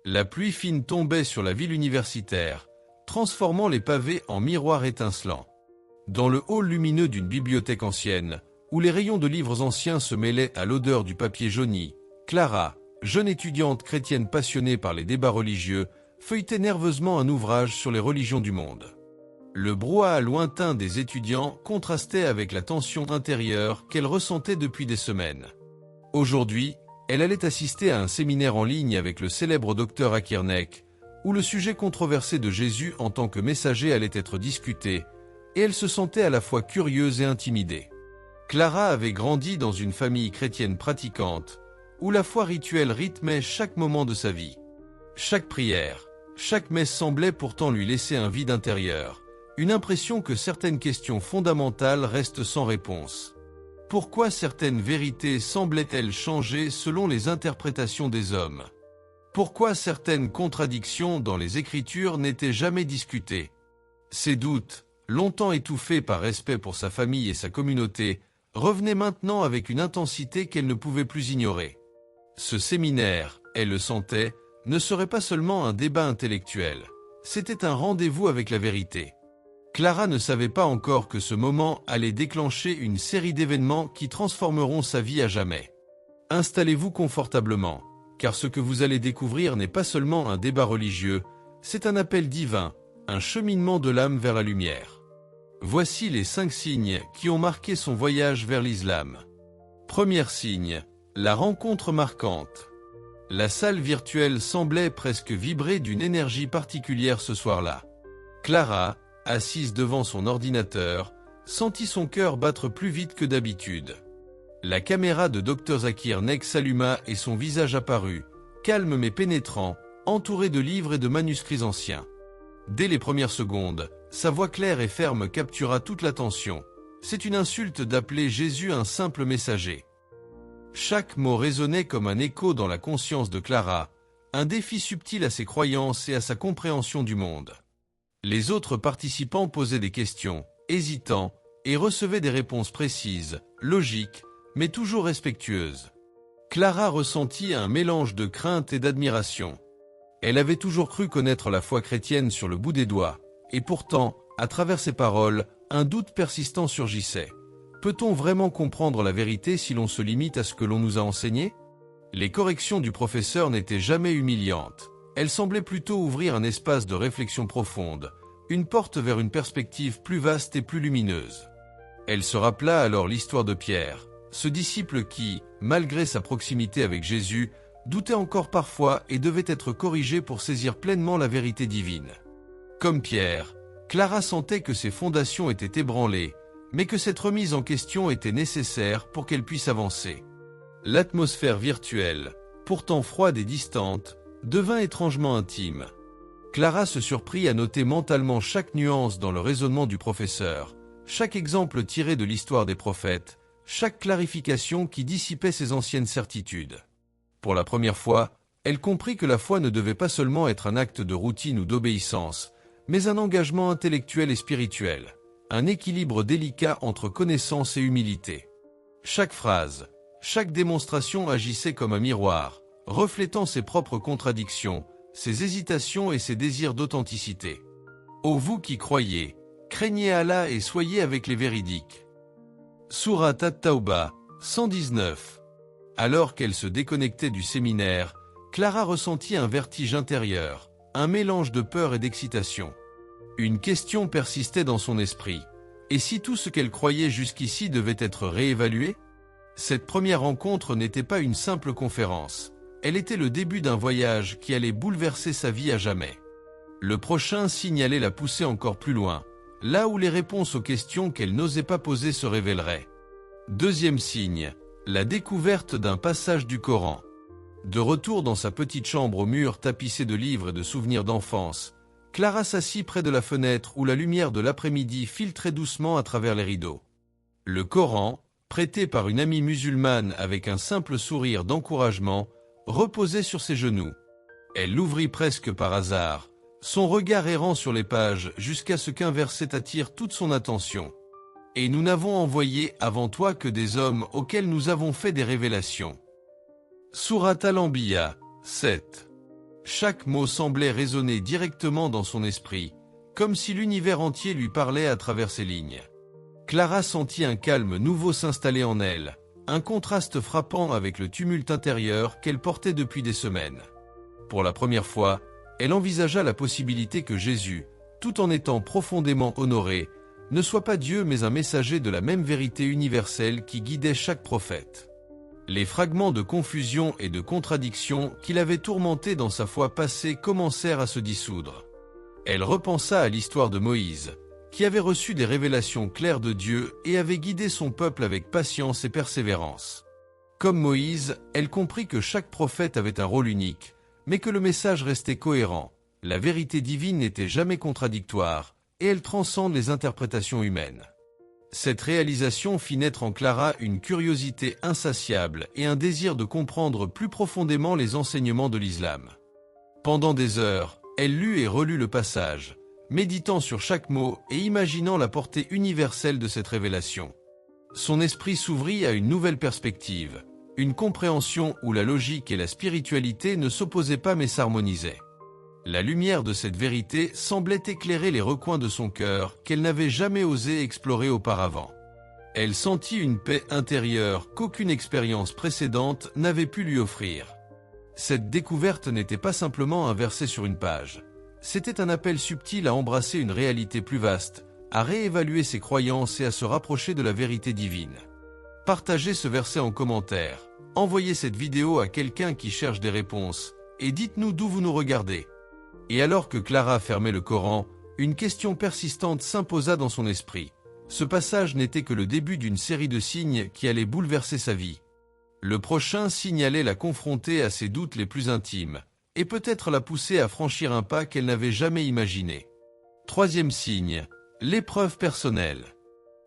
La pluie fine tombait sur la ville universitaire, transformant les pavés en miroirs étincelants. Dans le hall lumineux d'une bibliothèque ancienne, où les rayons de livres anciens se mêlaient à l'odeur du papier jauni, Clara, jeune étudiante chrétienne passionnée par les débats religieux, feuilletait nerveusement un ouvrage sur les religions du monde. Le brouhaha lointain des étudiants contrastait avec la tension intérieure qu'elle ressentait depuis des semaines. Aujourd'hui, elle allait assister à un séminaire en ligne avec le célèbre docteur Akirnek, où le sujet controversé de Jésus en tant que messager allait être discuté, et elle se sentait à la fois curieuse et intimidée. Clara avait grandi dans une famille chrétienne pratiquante, où la foi rituelle rythmait chaque moment de sa vie. Chaque prière, chaque messe semblait pourtant lui laisser un vide intérieur, une impression que certaines questions fondamentales restent sans réponse. Pourquoi certaines vérités semblaient-elles changer selon les interprétations des hommes? Pourquoi certaines contradictions dans les Écritures n'étaient jamais discutées? Ces doutes, longtemps étouffés par respect pour sa famille et sa communauté, revenaient maintenant avec une intensité qu'elle ne pouvait plus ignorer. Ce séminaire, elle le sentait, ne serait pas seulement un débat intellectuel, c'était un rendez-vous avec la vérité. Clara ne savait pas encore que ce moment allait déclencher une série d'événements qui transformeront sa vie à jamais. Installez-vous confortablement, car ce que vous allez découvrir n'est pas seulement un débat religieux, c'est un appel divin, un cheminement de l'âme vers la lumière. Voici les 5 signes qui ont marqué son voyage vers l'islam. Premier signe, la rencontre marquante. La salle virtuelle semblait presque vibrer d'une énergie particulière ce soir-là. Clara, assise devant son ordinateur, sentit son cœur battre plus vite que d'habitude. La caméra de Dr Akirnek s'alluma et son visage apparut, calme mais pénétrant, entouré de livres et de manuscrits anciens. Dès les premières secondes, sa voix claire et ferme captura toute l'attention. C'est une insulte d'appeler Jésus un simple messager. Chaque mot résonnait comme un écho dans la conscience de Clara, un défi subtil à ses croyances et à sa compréhension du monde. Les autres participants posaient des questions, hésitants, et recevaient des réponses précises, logiques, mais toujours respectueuses. Clara ressentit un mélange de crainte et d'admiration. Elle avait toujours cru connaître la foi chrétienne sur le bout des doigts, et pourtant, à travers ses paroles, un doute persistant surgissait. Peut-on vraiment comprendre la vérité si l'on se limite à ce que l'on nous a enseigné? Les corrections du professeur n'étaient jamais humiliantes. Elles semblaient plutôt ouvrir un espace de réflexion profonde, une porte vers une perspective plus vaste et plus lumineuse. Elle se rappela alors l'histoire de Pierre, ce disciple qui, malgré sa proximité avec Jésus, doutait encore parfois et devait être corrigé pour saisir pleinement la vérité divine. Comme Pierre, Clara sentait que ses fondations étaient ébranlées, mais que cette remise en question était nécessaire pour qu'elle puisse avancer. L'atmosphère virtuelle, pourtant froide et distante, devint étrangement intime. Clara se surprit à noter mentalement chaque nuance dans le raisonnement du professeur, chaque exemple tiré de l'histoire des prophètes, chaque clarification qui dissipait ses anciennes certitudes. Pour la première fois, elle comprit que la foi ne devait pas seulement être un acte de routine ou d'obéissance, mais un engagement intellectuel et spirituel, un équilibre délicat entre connaissance et humilité. Chaque phrase, chaque démonstration agissait comme un miroir, reflétant ses propres contradictions, ses hésitations et ses désirs d'authenticité. Ô vous qui croyez, craignez Allah et soyez avec les véridiques. Sourate At-Tawbah, 119. Alors qu'elle se déconnectait du séminaire, Clara ressentit un vertige intérieur, un mélange de peur et d'excitation. Une question persistait dans son esprit. Et si tout ce qu'elle croyait jusqu'ici devait être réévalué? Cette première rencontre n'était pas une simple conférence. Elle était le début d'un voyage qui allait bouleverser sa vie à jamais. Le prochain signalait la pousser encore plus loin, là où les réponses aux questions qu'elle n'osait pas poser se révéleraient. Deuxième signe, la découverte d'un passage du Coran. De retour dans sa petite chambre aux murs tapissés de livres et de souvenirs d'enfance, Clara s'assit près de la fenêtre où la lumière de l'après-midi filtrait doucement à travers les rideaux. Le Coran, prêté par une amie musulmane avec un simple sourire d'encouragement, reposait sur ses genoux. Elle l'ouvrit presque par hasard, son regard errant sur les pages jusqu'à ce qu'un verset attire toute son attention. Et nous n'avons envoyé avant toi que des hommes auxquels nous avons fait des révélations. Sourate Al-Anbiya, 7. Chaque mot semblait résonner directement dans son esprit, comme si l'univers entier lui parlait à travers ces lignes. Clara sentit un calme nouveau s'installer en elle, un contraste frappant avec le tumulte intérieur qu'elle portait depuis des semaines. Pour la première fois, elle envisagea la possibilité que Jésus, tout en étant profondément honoré, ne soit pas Dieu mais un messager de la même vérité universelle qui guidait chaque prophète. Les fragments de confusion et de contradiction qui l'avaient tourmenté dans sa foi passée commencèrent à se dissoudre. Elle repensa à l'histoire de Moïse, qui avait reçu des révélations claires de Dieu et avait guidé son peuple avec patience et persévérance. Comme Moïse, elle comprit que chaque prophète avait un rôle unique, mais que le message restait cohérent. La vérité divine n'était jamais contradictoire, et elle transcende les interprétations humaines. Cette réalisation fit naître en Clara une curiosité insatiable et un désir de comprendre plus profondément les enseignements de l'islam. Pendant des heures, elle lut et relut le passage, méditant sur chaque mot et imaginant la portée universelle de cette révélation. Son esprit s'ouvrit à une nouvelle perspective, une compréhension où la logique et la spiritualité ne s'opposaient pas mais s'harmonisaient. La lumière de cette vérité semblait éclairer les recoins de son cœur qu'elle n'avait jamais osé explorer auparavant. Elle sentit une paix intérieure qu'aucune expérience précédente n'avait pu lui offrir. Cette découverte n'était pas simplement un verset sur une page. C'était un appel subtil à embrasser une réalité plus vaste, à réévaluer ses croyances et à se rapprocher de la vérité divine. Partagez ce verset en commentaire, envoyez cette vidéo à quelqu'un qui cherche des réponses, et dites-nous d'où vous nous regardez. Et alors que Clara fermait le Coran, une question persistante s'imposa dans son esprit. Ce passage n'était que le début d'une série de signes qui allaient bouleverser sa vie. Le prochain signe allait la confronter à ses doutes les plus intimes, et peut-être la pousser à franchir un pas qu'elle n'avait jamais imaginé. Troisième signe, l'épreuve personnelle.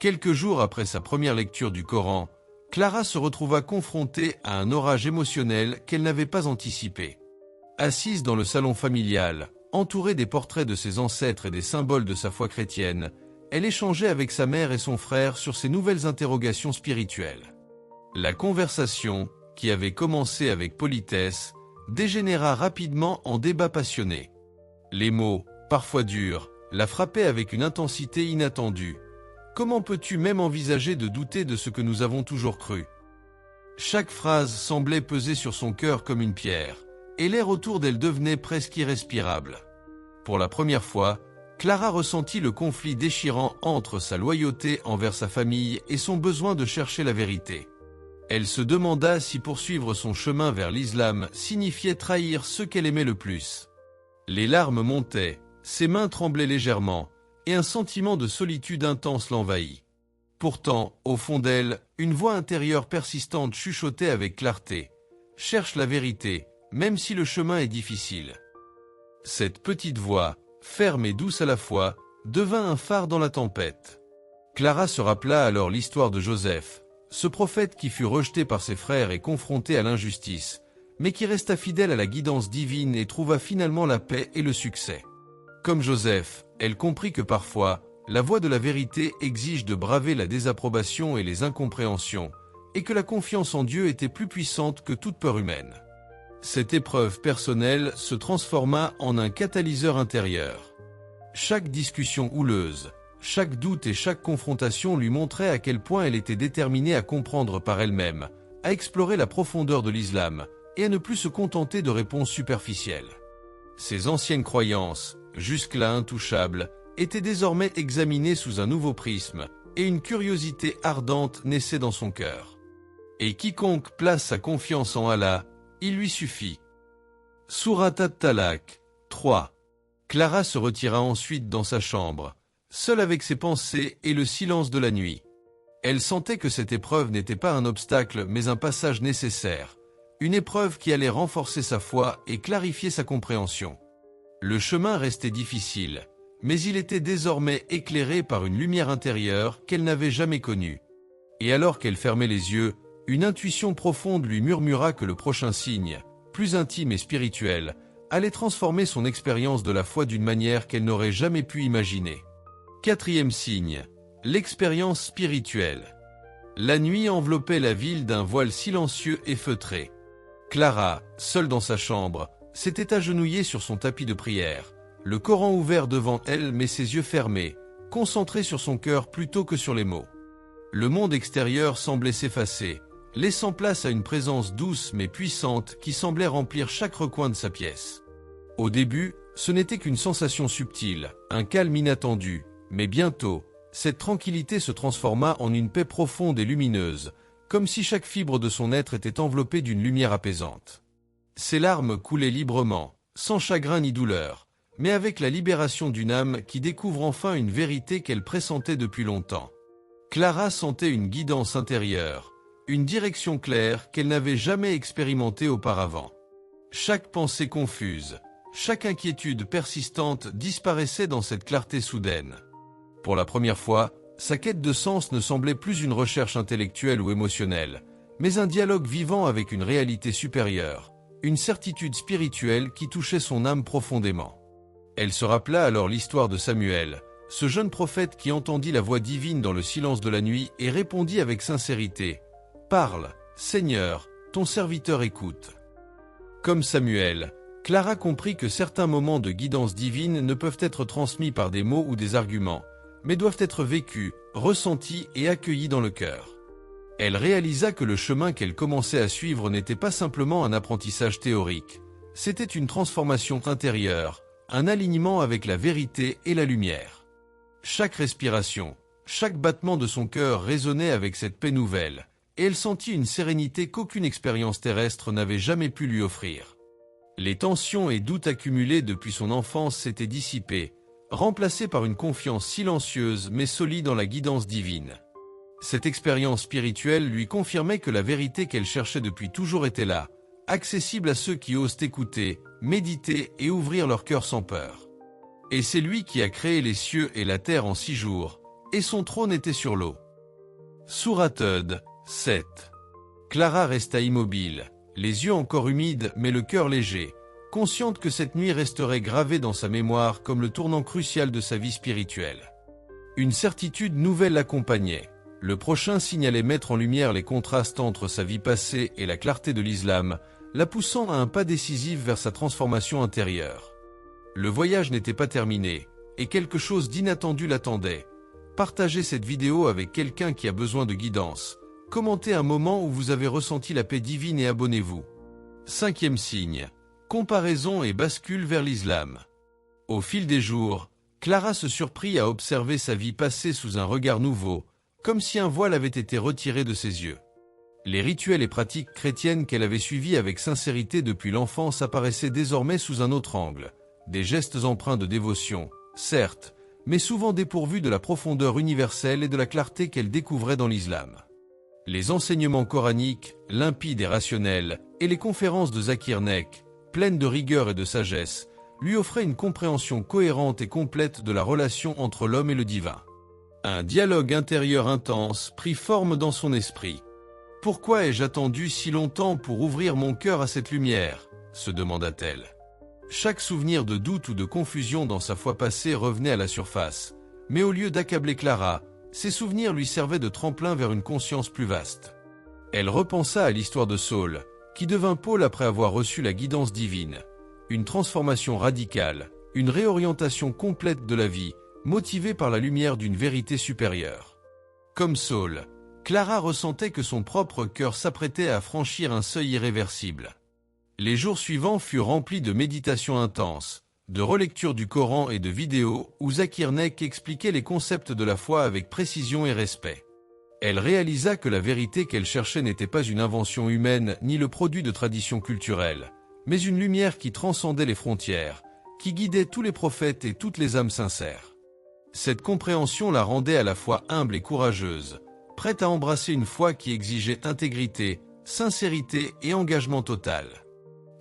Quelques jours après sa première lecture du Coran, Clara se retrouva confrontée à un orage émotionnel qu'elle n'avait pas anticipé. Assise dans le salon familial, entourée des portraits de ses ancêtres et des symboles de sa foi chrétienne, elle échangeait avec sa mère et son frère sur ses nouvelles interrogations spirituelles. La conversation, qui avait commencé avec politesse, dégénéra rapidement en débat passionné. Les mots, parfois durs, la frappaient avec une intensité inattendue. « Comment peux-tu même envisager de douter de ce que nous avons toujours cru ?» Chaque phrase semblait peser sur son cœur comme une pierre, et l'air autour d'elle devenait presque irrespirable. Pour la première fois, Clara ressentit le conflit déchirant entre sa loyauté envers sa famille et son besoin de chercher la vérité. Elle se demanda si poursuivre son chemin vers l'islam signifiait trahir ceux qu'elle aimait le plus. Les larmes montaient, ses mains tremblaient légèrement, et un sentiment de solitude intense l'envahit. Pourtant, au fond d'elle, une voix intérieure persistante chuchotait avec clarté. « Cherche la vérité, même si le chemin est difficile. » Cette petite voix, ferme et douce à la fois, devint un phare dans la tempête. Clara se rappela alors l'histoire de Joseph, ce prophète qui fut rejeté par ses frères et confronté à l'injustice, mais qui resta fidèle à la guidance divine et trouva finalement la paix et le succès. Comme Joseph, elle comprit que parfois, la voie de la vérité exige de braver la désapprobation et les incompréhensions, et que la confiance en Dieu était plus puissante que toute peur humaine. Cette épreuve personnelle se transforma en un catalyseur intérieur. Chaque discussion houleuse, chaque doute et chaque confrontation lui montrait à quel point elle était déterminée à comprendre par elle-même, à explorer la profondeur de l'islam, et à ne plus se contenter de réponses superficielles. Ses anciennes croyances, jusque-là intouchables, étaient désormais examinées sous un nouveau prisme, et une curiosité ardente naissait dans son cœur. Et quiconque place sa confiance en Allah, il lui suffit. Sourate At-Talaq 3. Clara se retira ensuite dans sa chambre, seule avec ses pensées et le silence de la nuit. Elle sentait que cette épreuve n'était pas un obstacle mais un passage nécessaire, une épreuve qui allait renforcer sa foi et clarifier sa compréhension. Le chemin restait difficile, mais il était désormais éclairé par une lumière intérieure qu'elle n'avait jamais connue. Et alors qu'elle fermait les yeux, une intuition profonde lui murmura que le prochain signe, plus intime et spirituel, allait transformer son expérience de la foi d'une manière qu'elle n'aurait jamais pu imaginer. Quatrième signe, l'expérience spirituelle. La nuit enveloppait la ville d'un voile silencieux et feutré. Clara, seule dans sa chambre, s'était agenouillée sur son tapis de prière, le Coran ouvert devant elle mais ses yeux fermés, concentrée sur son cœur plutôt que sur les mots. Le monde extérieur semblait s'effacer, laissant place à une présence douce mais puissante qui semblait remplir chaque recoin de sa pièce. Au début, ce n'était qu'une sensation subtile, un calme inattendu, mais bientôt, cette tranquillité se transforma en une paix profonde et lumineuse, comme si chaque fibre de son être était enveloppée d'une lumière apaisante. Ses larmes coulaient librement, sans chagrin ni douleur, mais avec la libération d'une âme qui découvre enfin une vérité qu'elle pressentait depuis longtemps. Clara sentait une guidance intérieure, une direction claire qu'elle n'avait jamais expérimentée auparavant. Chaque pensée confuse, chaque inquiétude persistante disparaissait dans cette clarté soudaine. Pour la première fois, sa quête de sens ne semblait plus une recherche intellectuelle ou émotionnelle, mais un dialogue vivant avec une réalité supérieure, une certitude spirituelle qui touchait son âme profondément. Elle se rappela alors l'histoire de Samuel, ce jeune prophète qui entendit la voix divine dans le silence de la nuit et répondit avec sincérité « Parle, Seigneur, ton serviteur écoute ». Comme Samuel, Clara comprit que certains moments de guidance divine ne peuvent être transmis par des mots ou des arguments, mais doivent être vécus, ressentis et accueillis dans le cœur. Elle réalisa que le chemin qu'elle commençait à suivre n'était pas simplement un apprentissage théorique, c'était une transformation intérieure, un alignement avec la vérité et la lumière. Chaque respiration, chaque battement de son cœur résonnait avec cette paix nouvelle, et elle sentit une sérénité qu'aucune expérience terrestre n'avait jamais pu lui offrir. Les tensions et doutes accumulés depuis son enfance s'étaient dissipés, remplacés par une confiance silencieuse mais solide en la guidance divine. Cette expérience spirituelle lui confirmait que la vérité qu'elle cherchait depuis toujours était là, accessible à ceux qui osent écouter, méditer et ouvrir leur cœur sans peur. Et c'est lui qui a créé les cieux et la terre en 6 jours, et son trône était sur l'eau. Sourate Hud 7. Clara resta immobile, les yeux encore humides mais le cœur léger, consciente que cette nuit resterait gravée dans sa mémoire comme le tournant crucial de sa vie spirituelle. Une certitude nouvelle l'accompagnait. Le prochain signe allait mettre en lumière les contrastes entre sa vie passée et la clarté de l'islam, la poussant à un pas décisif vers sa transformation intérieure. Le voyage n'était pas terminé, et quelque chose d'inattendu l'attendait. Partagez cette vidéo avec quelqu'un qui a besoin de guidance. Commentez un moment où vous avez ressenti la paix divine et abonnez-vous. 5e signe. Comparaison et bascule vers l'islam. Au fil des jours, Clara se surprit à observer sa vie passée sous un regard nouveau, comme si un voile avait été retiré de ses yeux. Les rituels et pratiques chrétiennes qu'elle avait suivis avec sincérité depuis l'enfance apparaissaient désormais sous un autre angle. Des gestes empreints de dévotion, certes, mais souvent dépourvus de la profondeur universelle et de la clarté qu'elle découvrait dans l'islam. Les enseignements coraniques, limpides et rationnels, et les conférences de Zakir Naik, pleines de rigueur et de sagesse, lui offraient une compréhension cohérente et complète de la relation entre l'homme et le divin. Un dialogue intérieur intense prit forme dans son esprit. « Pourquoi ai-je attendu si longtemps pour ouvrir mon cœur à cette lumière ?» se demanda-t-elle. Chaque souvenir de doute ou de confusion dans sa foi passée revenait à la surface, mais au lieu d'accabler Clara, ces souvenirs lui servaient de tremplin vers une conscience plus vaste. Elle repensa à l'histoire de Saul, qui devint Paul après avoir reçu la guidance divine. Une transformation radicale, une réorientation complète de la vie, motivée par la lumière d'une vérité supérieure. Comme Saul, Clara ressentait que son propre cœur s'apprêtait à franchir un seuil irréversible. Les jours suivants furent remplis de méditations intenses, de relecture du Coran et de vidéos où Zakir Naik expliquait les concepts de la foi avec précision et respect. Elle réalisa que la vérité qu'elle cherchait n'était pas une invention humaine ni le produit de traditions culturelles, mais une lumière qui transcendait les frontières, qui guidait tous les prophètes et toutes les âmes sincères. Cette compréhension la rendait à la fois humble et courageuse, prête à embrasser une foi qui exigeait intégrité, sincérité et engagement total.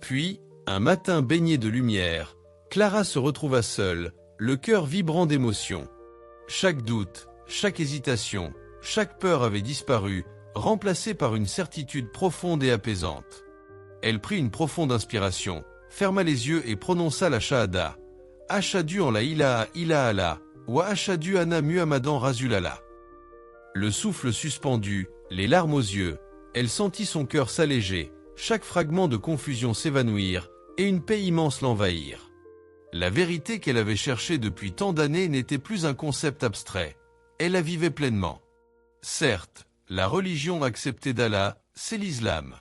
Puis, un matin baigné de lumière, Clara se retrouva seule, le cœur vibrant d'émotion. Chaque doute, chaque hésitation, chaque peur avait disparu, remplacée par une certitude profonde et apaisante. Elle prit une profonde inspiration, ferma les yeux et prononça la shahada. Ashhadu an la ilaha illallah, wa ashhadu anna Muhammadan Rasulallah. Le souffle suspendu, les larmes aux yeux, elle sentit son cœur s'alléger, chaque fragment de confusion s'évanouir, et une paix immense l'envahirent. La vérité qu'elle avait cherchée depuis tant d'années n'était plus un concept abstrait, elle la vivait pleinement. Certes, la religion acceptée d'Allah, c'est l'islam.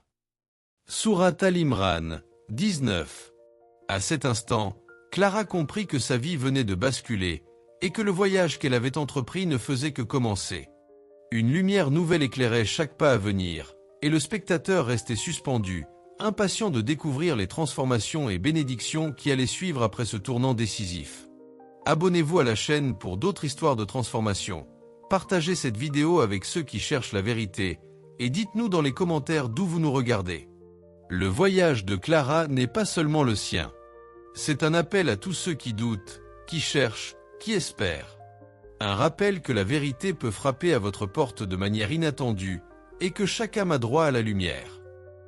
Surat Al-Imran, 19. À cet instant, Clara comprit que sa vie venait de basculer, et que le voyage qu'elle avait entrepris ne faisait que commencer. Une lumière nouvelle éclairait chaque pas à venir, et le spectateur restait suspendu, impatient de découvrir les transformations et bénédictions qui allaient suivre après ce tournant décisif. Abonnez-vous à la chaîne pour d'autres histoires de transformation. Partagez cette vidéo avec ceux qui cherchent la vérité, et dites-nous dans les commentaires d'où vous nous regardez. Le voyage de Clara n'est pas seulement le sien. C'est un appel à tous ceux qui doutent, qui cherchent, qui espèrent. Un rappel que la vérité peut frapper à votre porte de manière inattendue, et que chaque âme a droit à la lumière.